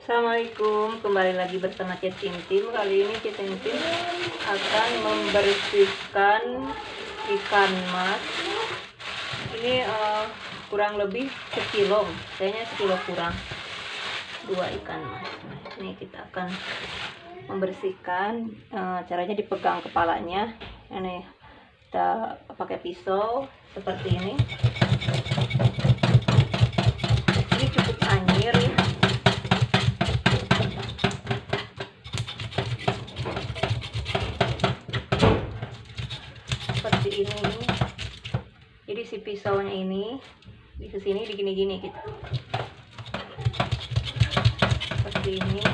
Assalamualaikum, kembali lagi bersama Cek Tintim. Kali ini Cek Tintim akan membersihkan ikan mas. Ini kurang lebih sekilo, kayaknya sekilo kurang, 2 ikan mas. Ini kita akan membersihkan. Caranya dipegang kepalanya. Ini kita pakai pisau seperti ini. Ini cukup anyir ya. Seperti ini. Jadi si pisaunya ini di sini digini-gini gitu. Seperti ini.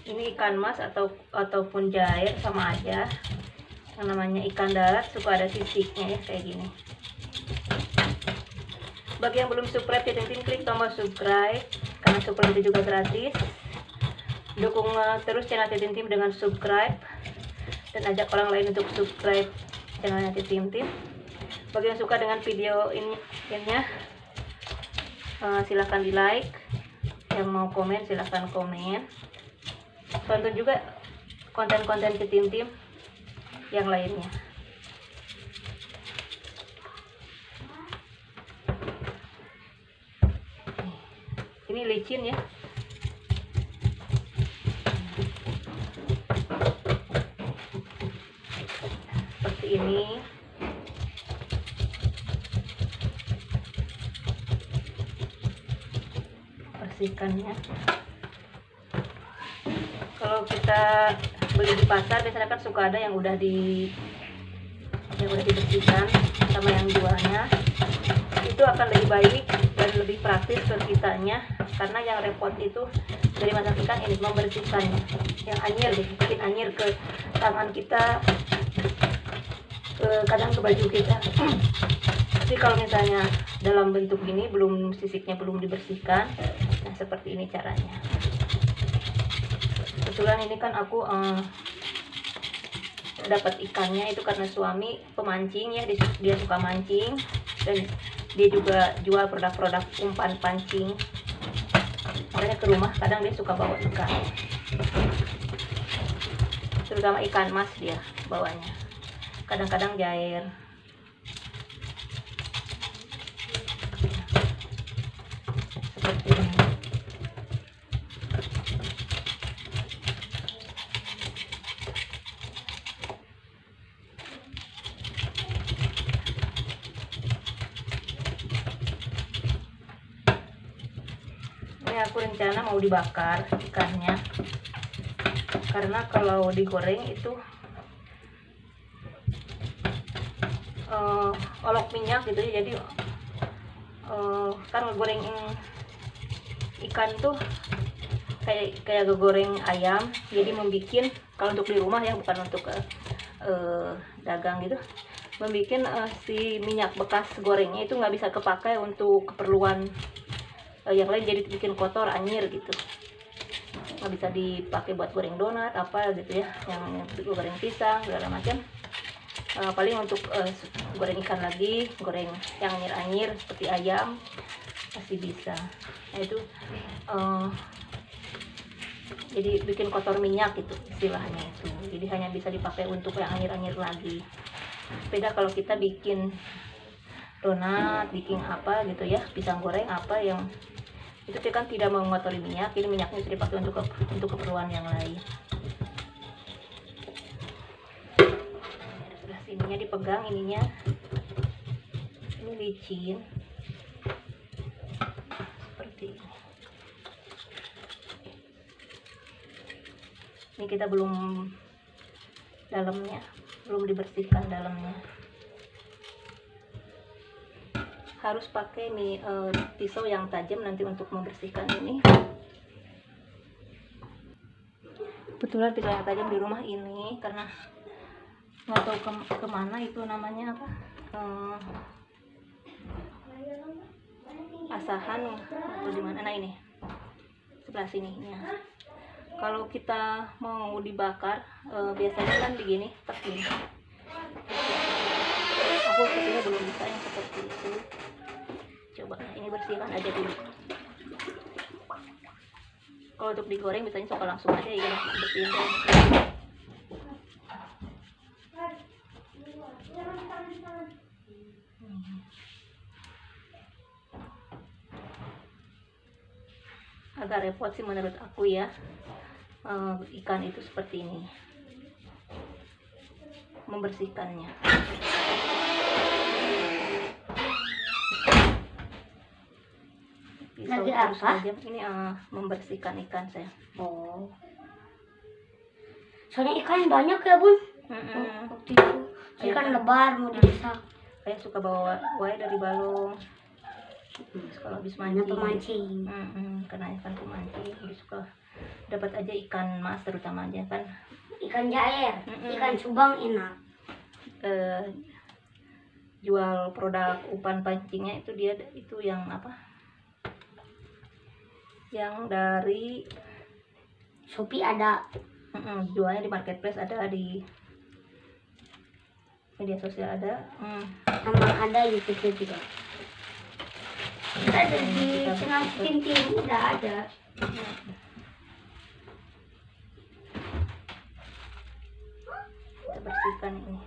Ini ikan mas ataupun jair sama aja. Yang namanya ikan darat suka ada sisiknya ya, kayak gini. Bagi yang belum subscribe, Cek Tintim klik tombol subscribe karena subscribe itu juga gratis. Dukung terus channel Cek Tintim dengan subscribe dan ajak orang lain untuk subscribe channelnya Cek Tintim. Bagi yang suka dengan video ini silahkan di like. Yang mau komen silahkan komen. Tonton juga konten-konten Cek Tintim yang lainnya. Ini licin ya. Seperti ini. Bersihkannya. Kalau kita beli di pasar biasanya kan suka ada yang udah dibersihkan sama yang jualnya. Itu akan lebih baik dan lebih praktis ke kitanya, karena yang repot itu dari masak ikan ini membersihkannya, yang anyir bikin anyir ke tangan kita, kadang ke baju kita. Tapi kalau misalnya dalam bentuk ini sisiknya belum dibersihkan, nah seperti ini caranya. Kebetulan ini kan aku dapat ikannya itu karena suami pemancing ya, dia suka mancing dan dia juga jual produk-produk umpan pancing. Makanya ke rumah kadang dia suka bawa ikan, terutama ikan mas dia bawanya, kadang-kadang jair. Seperti ini. Aku rencana mau dibakar ikannya, karena kalau digoreng itu olok minyak gitu ya. Jadi kan ngegoreng ikan tuh kayak goreng ayam, jadi membikin, kalau untuk di rumah ya, bukan untuk dagang gitu, membikin si minyak bekas gorengnya itu nggak bisa kepakai untuk keperluan yang lain, jadi bikin kotor, anyir gitu, nggak bisa dipakai buat goreng donat apa gitu ya, yang goreng pisang segala macam. Paling untuk goreng ikan lagi, goreng yang anyir-anyir seperti ayam masih bisa. Nah itu jadi bikin kotor minyak gitu istilahnya itu, jadi hanya bisa dipakai untuk yang anyir-anyir lagi. Beda kalau kita bikin donat, bikin apa gitu ya, pisang goreng apa, yang itu kan tidak mengotori minyak. Ini minyaknya bisa dipakai untuk keperluan yang lain. Sebelah sininya dipegang ininya, ini licin seperti ini. Ini kita belum dibersihkan dalamnya. Harus pakai pisau yang tajam nanti untuk membersihkan ini. Kebetulan pisau yang tajam di rumah ini, karena nggak tahu kemana itu namanya apa, asahan atau di mana. Nah ini sebelah sininya. Kalau kita mau dibakar biasanya kan begini, seperti ini. aku sepertinya belum bisa yang seperti itu. Coba ini bersihkan aja dulu. Kalau untuk digoreng biasanya suka langsung aja ya bersihin deh. Agak repot sih menurut aku ya, ikan itu seperti ini membersihkannya. Lagi apa? Ini membersihkan ikan saya. Oh, soalnya ikan banyak ya bun. Waktu itu ikan lebar mau dimasak. Saya suka bawa wae dari balong. Kalau habis mancing, Pemancing. karena ikan pemancing, jadi suka dapat aja ikan mas terutama aja kan. Ikan jair, ikan subang enak. Jual produk umpan pancingnya itu dia itu yang apa? Yang dari Shopee ada. Jualnya di marketplace, ada di media sosial ada. Sama ada YouTube juga. Ada di channel Tintin udah ada. Kita bersihkan ini.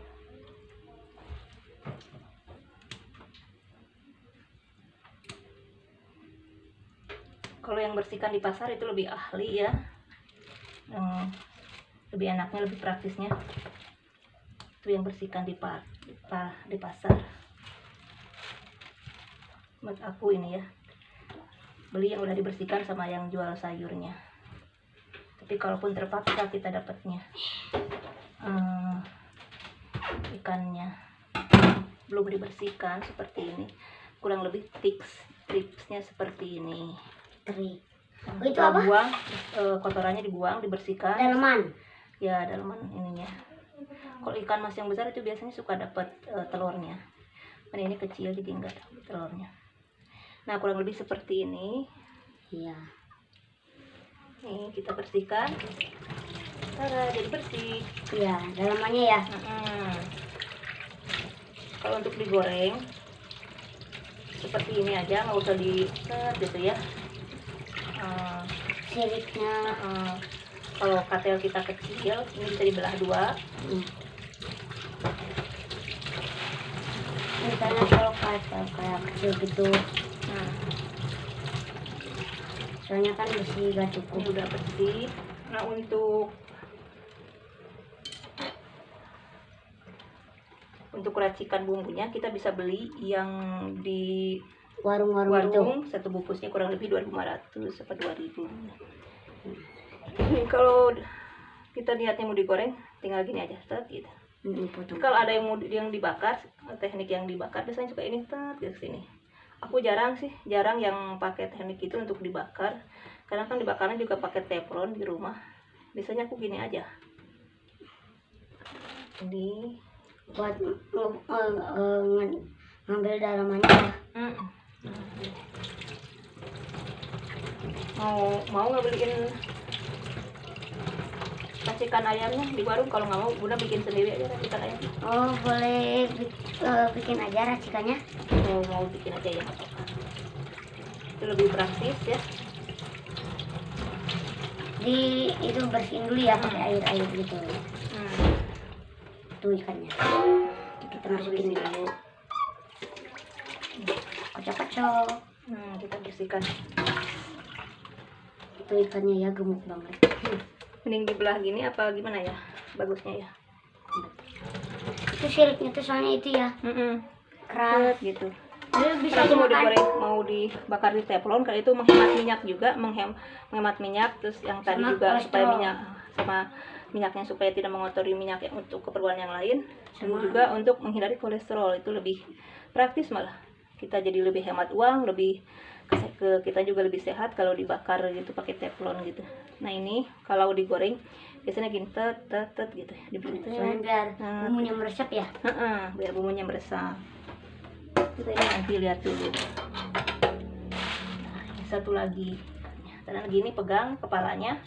Kalau yang bersihkan di pasar itu lebih ahli ya, lebih enaknya, lebih praktisnya itu yang bersihkan di pasar. Buat aku ini ya, beli yang udah dibersihkan sama yang jual sayurnya. Tapi kalaupun terpaksa kita dapatnya ikannya belum dibersihkan seperti ini, kurang lebih tipsnya seperti ini. Trik. Itu apa? Buang kotorannya, dibuang, dibersihkan. Daleman. Ya, daleman ininya. Kalau ikan mas yang besar itu biasanya suka dapat telurnya. Dan ini kecil jadi enggak dapat telurnya. Nah, kurang lebih seperti ini. Iya. Nih, kita bersihkan. Tara, jadi bersih. Iya, dalamannya ya. Kalau untuk digoreng seperti ini aja, nggak usah di-set gitu ya. Siripnya. Kalau katel kita kecil, ini bisa dibelah dua. Misalnya kalau katel kayak kecil gitu. Soalnya kan bersih gak cukup. Ini udah bersih. Nah, untuk racikan bumbunya kita bisa beli yang di warung satu bungkusnya kurang lebih 2.500 sampai 2.000. Kalau kita niatnya mau digoreng, tinggal gini aja, gitu. Kalau ada yang dibakar, teknik yang dibakar biasanya suka ini ke sini. Aku jarang yang pakai teknik itu untuk dibakar, karena kan dibakarnya juga pakai teflon di rumah. Biasanya aku gini aja. Ini buat ngambil dalamannya. Mau nggak beliin racikan ayamnya di warung? Kalau nggak mau, Bunda bikin sendiri aja racikan ayam. Oh, boleh bikin aja racikannya. Mau bikin aja ya, itu lebih praktis ya. Itu bersihin dulu ya pakai air gitu. Tuh ikannya kita masukin dulu, kocok-kocok. Kita bersihkan. Itu ikannya ya gemuk banget. Mending dibelah gini apa gimana ya bagusnya ya? Itu siripnya tuh soalnya itu ya keras gitu. Bisa mau digoreng, mau dibakar di teflon, kalau itu menghemat minyak juga, menghemat minyak. Terus yang tadi sama juga supaya kolesterol. minyaknya supaya tidak mengotori minyak yang untuk keperluan yang lain, dan juga untuk menghindari kolesterol. Itu lebih praktis, malah kita jadi lebih hemat uang, kita juga lebih sehat kalau dibakar gitu pakai teflon gitu. Nah, ini kalau digoreng biasanya gini tet gitu ya, biar bumbunya meresap ya. Biar bumbunya meresap. Kita ini nanti lihat dulu. Nah, ini satu lagi. Karena gini pegang kepalanya.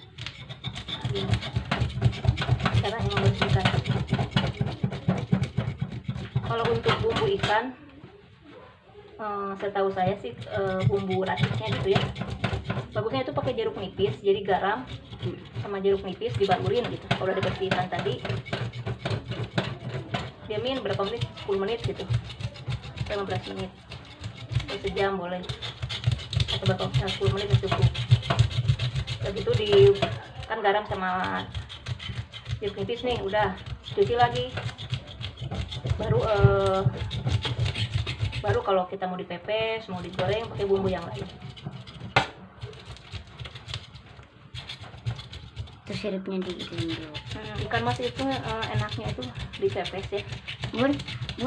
Gini. Cara yang membersihkan. Kalau untuk bumbu ikan, setahu saya sih bumbu rasanya gitu ya, bagusnya itu pakai jeruk nipis. Jadi garam sama jeruk nipis dibalurin gitu. Kalau udah dibersihkan tadi, diamin berapa menit, 10 menit gitu, 15 menit atau sejam boleh, atau berapa 10 menit cukup. Begitu di kan garam sama jeruk nipis nih, udah cuci lagi. Baru kalau kita mau dipepes, mau digoreng pakai bumbu yang lain. Terus siripnya digituin dulu. Ikan mas itu enaknya itu dipepes ya. Bun,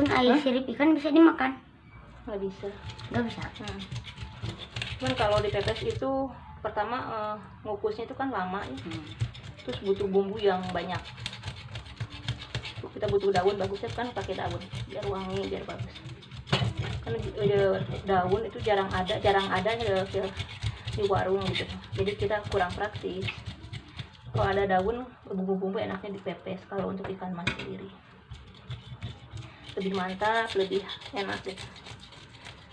air sirip ikan bisa dimakan? Nggak bisa. Nggak bisa. Cuman kalau dipepes itu pertama ngukusnya itu kan lama ya. Terus butuh bumbu yang banyak. Kita butuh daun, bagusnya kan pakai daun biar wangi, biar bagus. Karena daun itu jarang ada di warung gitu. Jadi kita kurang praktis. Kalau ada daun, bumbu-bumbu enaknya dipepes kalau untuk ikan mas sendiri. Lebih mantap, lebih enak deh.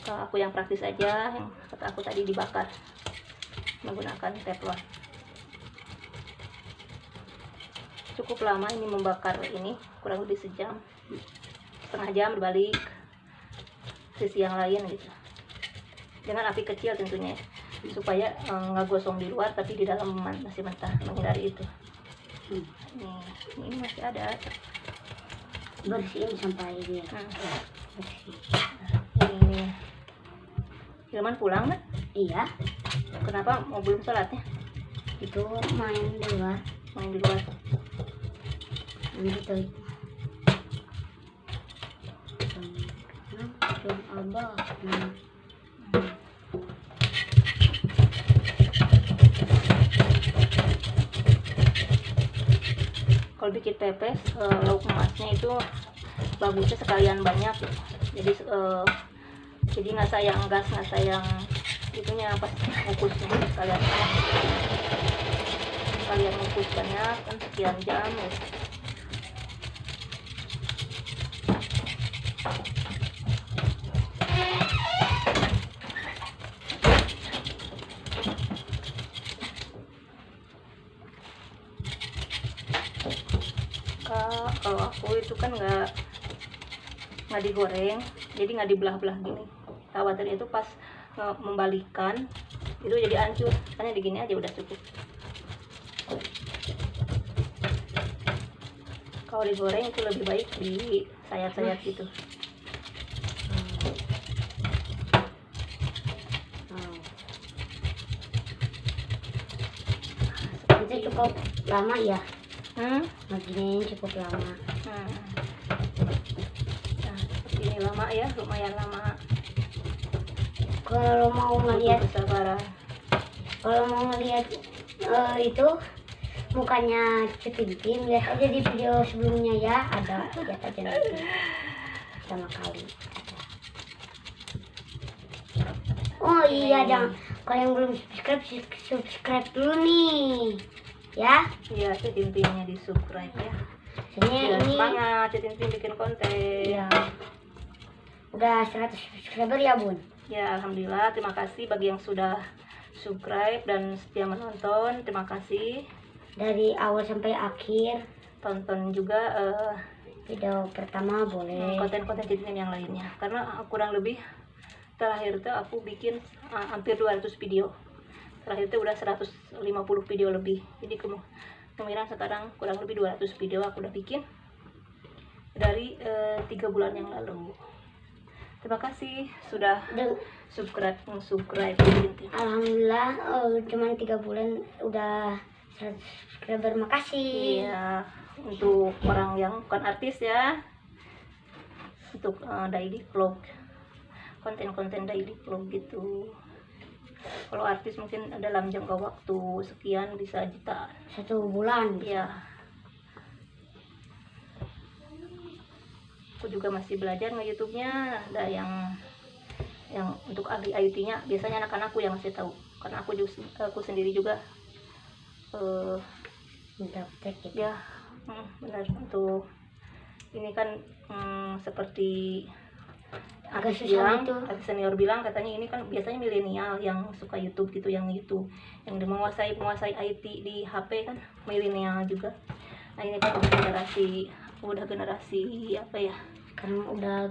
Kalau aku yang praktis aja, yang kata aku tadi dibakar menggunakan teflon. Cukup lama ini membakar ini, kurang lebih sejam, setengah jam dibalik sisi yang lain gitu. Dengan api kecil tentunya, supaya nggak gosong di luar tapi di dalam masih mentah, menghindari itu. Nih, ini masih ada. Bersihin sampai dia. Bersih. Ini Hilman pulang kan? Iya, Kenapa mau belum sholatnya? itu main di luar. Main di luar. Gitu. Abah. Kalau bikin pepes, lauk emasnya itu bagusnya sekalian banyak. Jadi nggak sayang gas, nggak sayang itunya apa ngukusnya, sekalian ngukus banyak kan sekian jam gitu. Kalau aku itu kan nggak digoreng, jadi nggak dibelah-belah gini. Khawatir itu pas membalikan itu jadi hancur, hanya digini aja udah cukup. Kalau digoreng itu lebih baik di sayat-sayat gitu. Itu cukup lama ya? Begini cukup lama. Nah, ini lama ya, lumayan lama. Kalau mau ngeliat, Kesabaran. itu mukanya Citintin, lihat aja di video sebelumnya ya, ada lihat aja nanti sama kali. Oh iya, jangan, kalau yang belum subscribe dulu nih ya. Iya, Citintinnya di subscribe ya. Ini Semangat Citintin bikin konten. ya udah 100 subscriber ya Bun. Ya, alhamdulillah, terima kasih bagi yang sudah subscribe dan setia menonton. Terima kasih. Dari awal sampai akhir. Tonton juga Video pertama boleh. konten-konten Citintin yang lainnya. Karena kurang lebih terakhir itu aku bikin hampir 200 video. Terakhir itu udah 150 video lebih. Jadi kemungkinan sekarang kurang lebih 200 video aku udah bikin dari 3 bulan yang lalu. Terima kasih sudah subscribe. Alhamdulillah, cuman 3 bulan udah 100 subscriber. Makasih. Iya, untuk orang yang bukan artis ya, untuk daily vlog, konten-konten daily vlog gitu. Kalau artis mungkin dalam jangka waktu sekian bisa jutaan. 1 bulan. Iya. Aku juga masih belajar nge-YouTube-nya. Ada yang untuk ahli IT-nya biasanya anak-anakku yang ngasih tahu. Karena aku sendiri juga Gaptek gitu. ya benar, untuk ini kan seperti Agak artis susah bilang, gitu. artis senior bilang katanya ini kan biasanya milenial yang suka YouTube gitu, yang menguasai IT di HP kan milenial juga. Nah ini kan udah generasi apa ya? Sekarang udah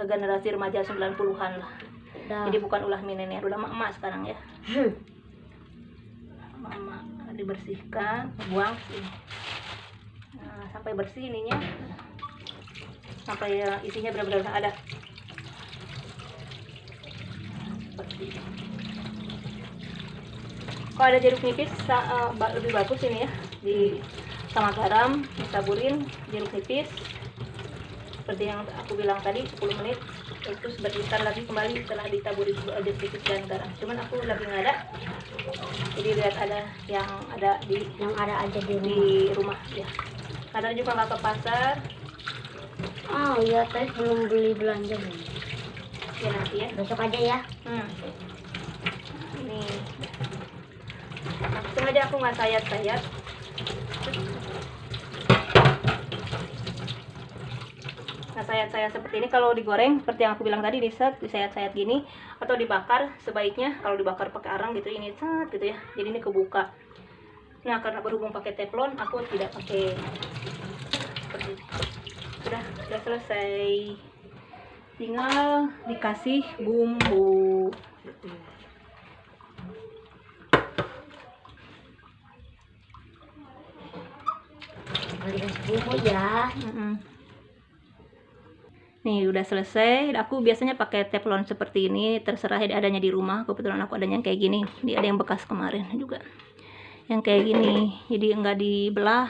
Generasi remaja 90-an lah. udah Jadi bukan ulah milenial, udah emak sekarang ya. Mama dibersihkan, buang sini. Nah, sampai bersih ininya. Sampai isinya benar-benar ada. Seperti ini. Kalau ada jeruk nipis lebih bagus ini ya, sama garam ditaburin jeruk nipis seperti yang aku bilang tadi 10 menit, terus berputar lagi kembali setelah ditaburi jeruk nipis dan garam. Cuman aku lagi nggak ada, jadi lihat ada yang ada aja di rumah. di rumah ya. Kadang juga nggak ke pasar. Oh iya, tadi belum beli belanja belum. Ya nanti ya. Besok aja ya. Ini sengaja aku nggak sayat-sayat. Nggak sayat-sayat seperti ini. Kalau digoreng seperti yang aku bilang tadi, disayat-sayat gini, atau dibakar sebaiknya. Kalau dibakar pakai arang gitu, ini set gitu ya, jadi ini kebuka. Nah karena berhubung pakai teflon, aku tidak pakai seperti ini. Sudah selesai, tinggal dikasih bumbu. Dikasih bumbu ya. Nih udah selesai. Aku biasanya pakai teflon seperti ini, terserah adanya di rumah. Kebetulan aku adanya yang kayak gini. Ada yang bekas kemarin juga, yang kayak gini. Jadi nggak dibelah,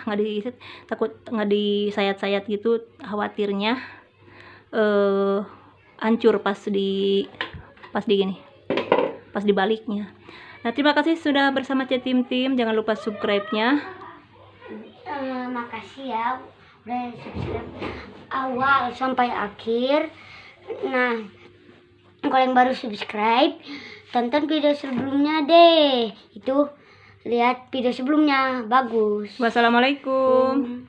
takut nggak disayat-sayat gitu. Khawatirnya hancur pas dibaliknya. Nah terima kasih sudah bersama Tim. Jangan lupa subscribe-nya. Makasih ya udah subscribe awal sampai akhir. Nah, kalau yang baru subscribe, tonton video sebelumnya deh. Itu lihat video sebelumnya, bagus. Wassalamualaikum.